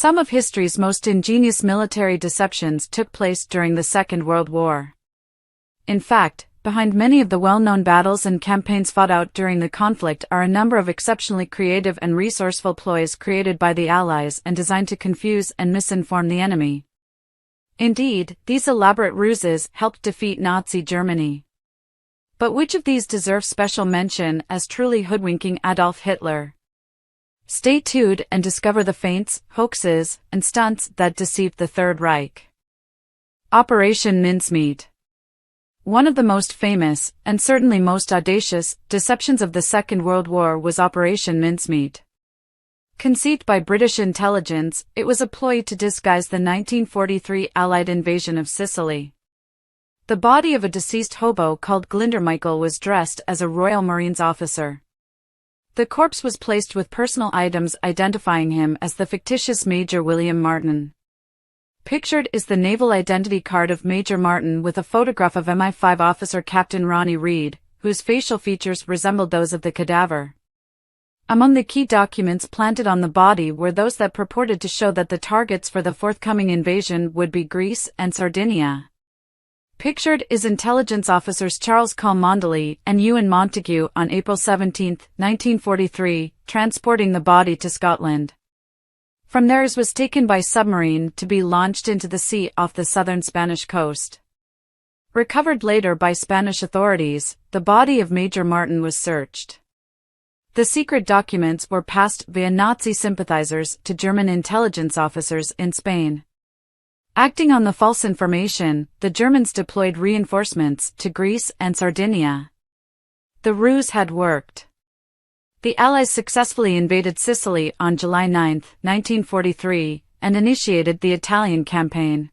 Some of history's most ingenious military deceptions took place during the Second World War. In fact, behind many of the well-known battles and campaigns fought out during the conflict are a number of exceptionally creative and resourceful ploys created by the Allies and designed to confuse and misinform the enemy. Indeed, these elaborate ruses helped defeat Nazi Germany. But which of these deserves special mention as truly hoodwinking Adolf Hitler? Stay tuned and discover the feints, hoaxes, and stunts that deceived the Third Reich. Operation Mincemeat. One of the most famous, and certainly most audacious, deceptions of the Second World War was Operation Mincemeat. Conceived by British intelligence, it was a ploy to disguise the 1943 Allied invasion of Sicily. The body of a deceased hobo called Glindermichael was dressed as a Royal Marines officer. The corpse was placed with personal items identifying him as the fictitious Major William Martin. Pictured is the naval identity card of Major Martin with a photograph of MI5 officer Captain Ronnie Reed, whose facial features resembled those of the cadaver. Among the key documents planted on the body were those that purported to show that the targets for the forthcoming invasion would be Greece and Sardinia. Pictured is intelligence officers Charles Cholmondeley and Ewan Montague on April 17, 1943, transporting the body to Scotland. From there it was taken by submarine to be launched into the sea off the southern Spanish coast. Recovered later by Spanish authorities, the body of Major Martin was searched. The secret documents were passed via Nazi sympathizers to German intelligence officers in Spain. Acting on the false information, the Germans deployed reinforcements to Greece and Sardinia. The ruse had worked. The Allies successfully invaded Sicily on July 9, 1943, and initiated the Italian campaign.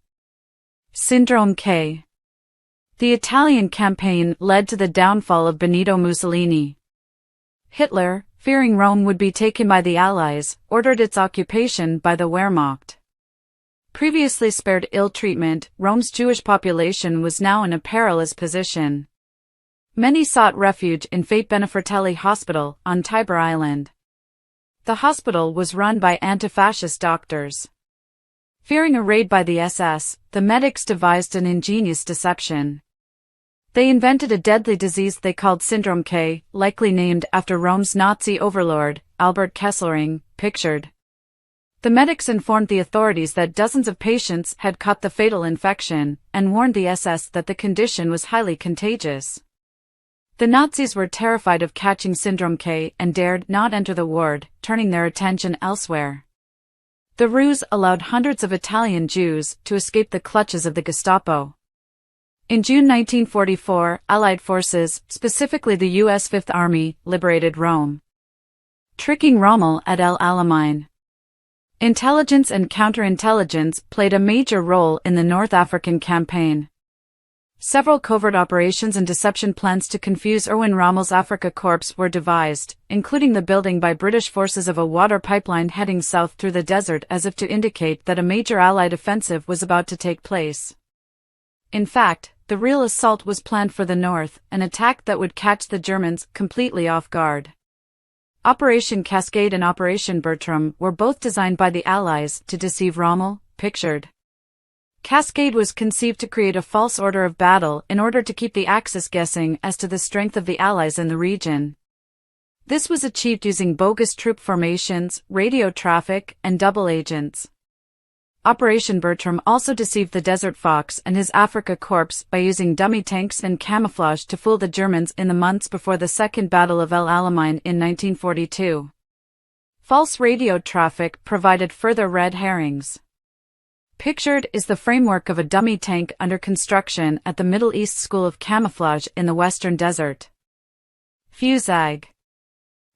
Syndrome K. The Italian campaign led to the downfall of Benito Mussolini. Hitler, fearing Rome would be taken by the Allies, ordered its occupation by the Wehrmacht. Previously spared ill treatment, Rome's Jewish population was now in a perilous position. Many sought refuge in Fate Benefertelli Hospital on Tiber Island. The hospital was run by anti-fascist doctors. Fearing a raid by the SS, the medics devised an ingenious deception. They invented a deadly disease they called Syndrome K, likely named after Rome's Nazi overlord, Albert Kesselring, pictured. The medics informed the authorities that dozens of patients had caught the fatal infection, and warned the SS that the condition was highly contagious. The Nazis were terrified of catching Syndrome K and dared not enter the ward, turning their attention elsewhere. The ruse allowed hundreds of Italian Jews to escape the clutches of the Gestapo. In June 1944, Allied forces, specifically the U.S. Fifth Army, liberated Rome. Tricking Rommel at El Alamein. Intelligence and counterintelligence played a major role in the North African campaign. Several covert operations and deception plans to confuse Erwin Rommel's Afrika Korps were devised, including the building by British forces of a water pipeline heading south through the desert as if to indicate that a major Allied offensive was about to take place. In fact, the real assault was planned for the north, an attack that would catch the Germans completely off guard. Operation Cascade and Operation Bertram were both designed by the Allies to deceive Rommel, pictured. Cascade was conceived to create a false order of battle in order to keep the Axis guessing as to the strength of the Allies in the region. This was achieved using bogus troop formations, radio traffic, and double agents. Operation Bertram also deceived the Desert Fox and his Afrika Korps by using dummy tanks and camouflage to fool the Germans in the months before the Second Battle of El Alamein in 1942. False radio traffic provided further red herrings. Pictured is the framework of a dummy tank under construction at the Middle East School of Camouflage in the Western Desert. Fusag.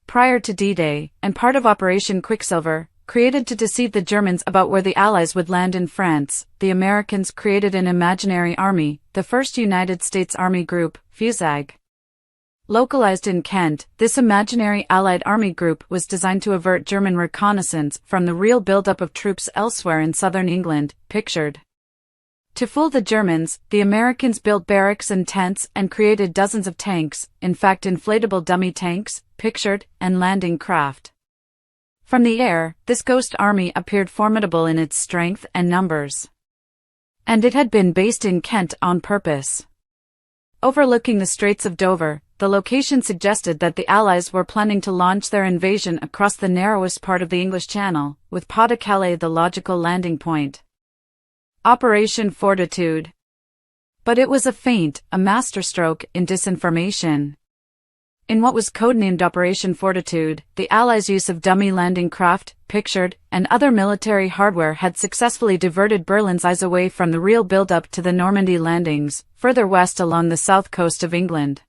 Prior to D-Day, and part of Operation Quicksilver, created to deceive the Germans about where the Allies would land in France, the Americans created an imaginary army, the First United States Army Group, Fusag. Localized in Kent, this imaginary Allied army group was designed to avert German reconnaissance from the real buildup of troops elsewhere in southern England, pictured. To fool the Germans, the Americans built barracks and tents and created dozens of tanks, in fact inflatable dummy tanks, pictured, and landing craft. From the air, this ghost army appeared formidable in its strength and numbers. And it had been based in Kent on purpose. Overlooking the Straits of Dover, the location suggested that the Allies were planning to launch their invasion across the narrowest part of the English Channel, with Pas-de-Calais the logical landing point. Operation Fortitude. But it was a feint, a masterstroke in disinformation. In what was codenamed Operation Fortitude, the Allies' use of dummy landing craft, pictured, and other military hardware had successfully diverted Berlin's eyes away from the real build-up to the Normandy landings, further west along the south coast of England.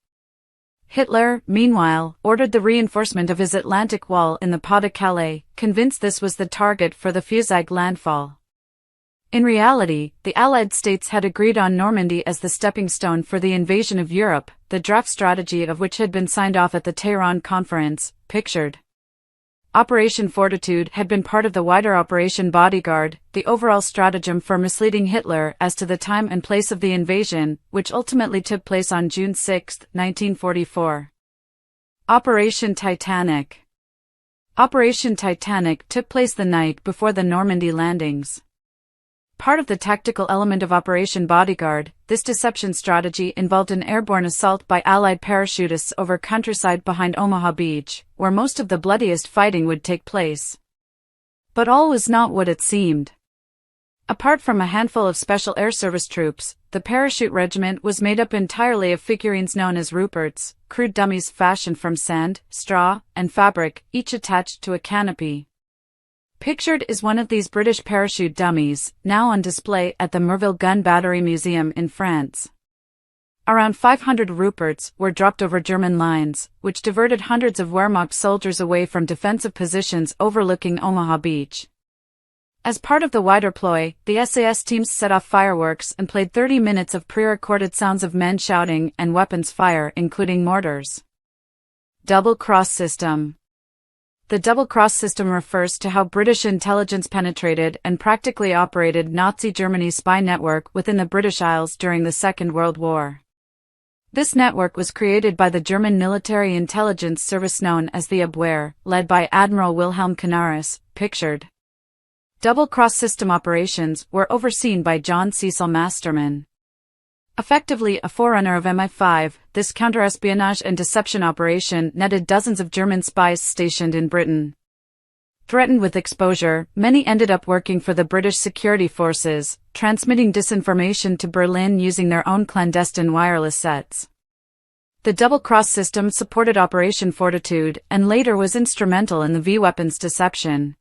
Hitler, meanwhile, ordered the reinforcement of his Atlantic Wall in the Pas-de-Calais, convinced this was the target for the Fusag landfall. In reality, the Allied states had agreed on Normandy as the stepping stone for the invasion of Europe, the draft strategy of which had been signed off at the Tehran Conference, pictured. Operation Fortitude had been part of the wider Operation Bodyguard, the overall stratagem for misleading Hitler as to the time and place of the invasion, which ultimately took place on June 6, 1944. Operation Titanic. Operation Titanic took place the night before the Normandy landings. Part of the tactical element of Operation Bodyguard, this deception strategy involved an airborne assault by Allied parachutists over countryside behind Omaha Beach, where most of the bloodiest fighting would take place. But all was not what it seemed. Apart from a handful of Special Air Service troops, the parachute regiment was made up entirely of figurines known as Ruperts, crude dummies fashioned from sand, straw, and fabric, each attached to a canopy. Pictured is one of these British parachute dummies, now on display at the Merville Gun Battery Museum in France. Around 500 Ruperts were dropped over German lines, which diverted hundreds of Wehrmacht soldiers away from defensive positions overlooking Omaha Beach. As part of the wider ploy, the SAS teams set off fireworks and played 30 minutes of pre-recorded sounds of men shouting and weapons fire, including mortars. Double cross system. The double-cross system refers to how British intelligence penetrated and practically operated Nazi Germany's spy network within the British Isles during the Second World War. This network was created by the German military intelligence service known as the Abwehr, led by Admiral Wilhelm Canaris, pictured. Double-cross system operations were overseen by John Cecil Masterman. Effectively a forerunner of MI5, this counter-espionage and deception operation netted dozens of German spies stationed in Britain. Threatened with exposure, many ended up working for the British security forces, transmitting disinformation to Berlin using their own clandestine wireless sets. The double-cross system supported Operation Fortitude and later was instrumental in the V-weapons deception.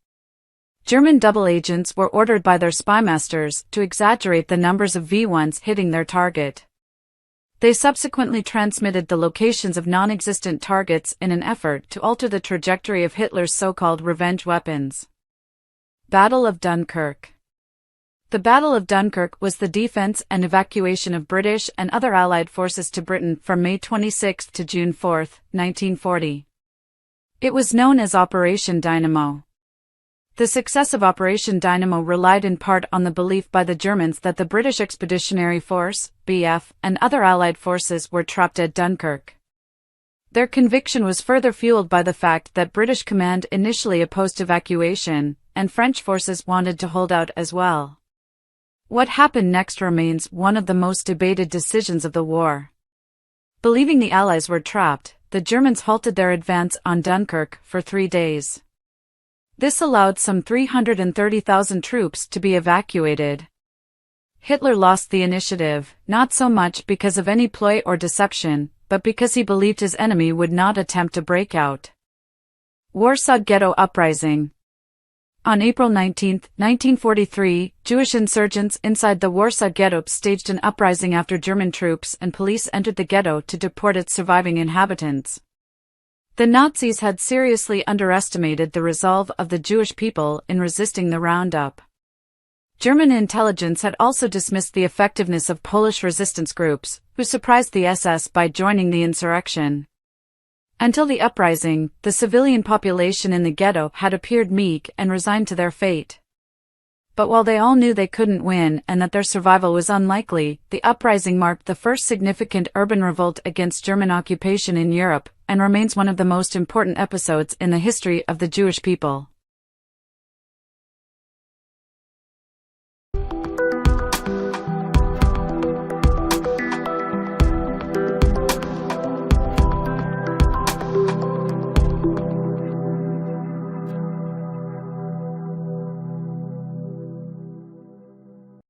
German double agents were ordered by their spymasters to exaggerate the numbers of V1s hitting their target. They subsequently transmitted the locations of non-existent targets in an effort to alter the trajectory of Hitler's so-called revenge weapons. Battle of Dunkirk. The Battle of Dunkirk was the defense and evacuation of British and other Allied forces to Britain from May 26 to June 4, 1940. It was known as Operation Dynamo. The success of Operation Dynamo relied in part on the belief by the Germans that the British Expeditionary Force, BF, and other Allied forces were trapped at Dunkirk. Their conviction was further fueled by the fact that British command initially opposed evacuation, and French forces wanted to hold out as well. What happened next remains one of the most debated decisions of the war. Believing the Allies were trapped, the Germans halted their advance on Dunkirk for 3 days. This allowed some 330,000 troops to be evacuated. Hitler lost the initiative, not so much because of any ploy or deception, but because he believed his enemy would not attempt to break out. Warsaw Ghetto Uprising. On April 19, 1943, Jewish insurgents inside the Warsaw Ghetto staged an uprising after German troops and police entered the ghetto to deport its surviving inhabitants. The Nazis had seriously underestimated the resolve of the Jewish people in resisting the roundup. German intelligence had also dismissed the effectiveness of Polish resistance groups, who surprised the SS by joining the insurrection. Until the Uprising, the civilian population in the ghetto had appeared meek and resigned to their fate. But while they all knew they couldn't win and that their survival was unlikely, the Uprising marked the first significant urban revolt against German occupation in Europe, and remains one of the most important episodes in the history of the Jewish people.